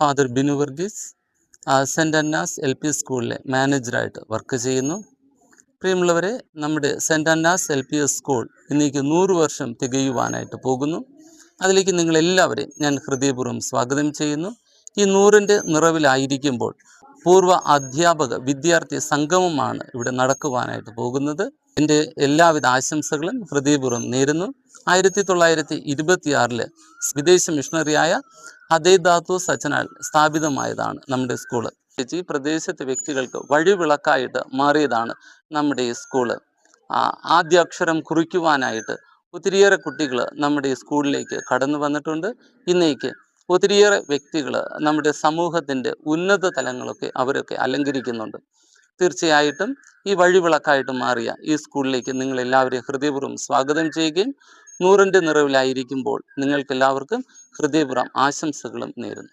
Father Binu Varghese saint Anna's LP സ്കൂളിലെ മാനേജറായിട്ട് work ചെയ്യുന്നു. പ്രിയമുള്ളവരെ, നമ്മുടെ സെൻറ് അന്നാസ് LPS സ്കൂൾ ഇന്നേക്ക് 100 വർഷം തികയുവാനായിട്ട് പോകുന്നു. അതിലേക്ക് നിങ്ങളെല്ലാവരെയും ഞാൻ ഹൃദയപൂർവ്വം സ്വാഗതം ചെയ്യുന്നു. ഈ 100ൻ്റെ നിറവിലായിരിക്കുമ്പോൾ പൂർവ്വ അധ്യാപക വിദ്യാർത്ഥി സംഗമമാണ് ഇവിടെ നടക്കുവാനായിട്ട് പോകുന്നത്. എൻ്റെ എല്ലാവിധ ആശംസകളും ഹൃദയപൂർവ്വം നേരുന്നു. 1926 വിദേശ മിഷണറിയായ ഹദേദാത്തു സച്ചനാൽ സ്ഥാപിതമായതാണ് നമ്മുടെ സ്കൂള്. ഈ പ്രദേശത്തെ വ്യക്തികൾക്ക് വഴിവിളക്കായിട്ട് മാറിയതാണ് നമ്മുടെ ഈ സ്കൂള്. ആദ്യാക്ഷരം കുറിക്കുവാനായിട്ട് ഒത്തിരിയേറെ കുട്ടികൾ നമ്മുടെ ഈ സ്കൂളിലേക്ക് കടന്നു വന്നിട്ടുണ്ട്. ഇന്നേക്ക് ഒത്തിരിയേറെ വ്യക്തികൾ നമ്മുടെ സമൂഹത്തിൻ്റെ ഉന്നത തലങ്ങളൊക്കെ അവരൊക്കെ അലങ്കരിക്കുന്നുണ്ട്. തീർച്ചയായിട്ടും ഈ വഴിവിളക്കായിട്ട് മാറിയ ഈ സ്കൂളിലേക്ക് നിങ്ങളെല്ലാവരെയും ഹൃദയപൂർവ്വം സ്വാഗതം ചെയ്യുകയും 100ൻ്റെ നിറവിലായിരിക്കുമ്പോൾ നിങ്ങൾക്കെല്ലാവർക്കും ഹൃദയപൂർവ്വം ആശംസകളും നേരുന്നു.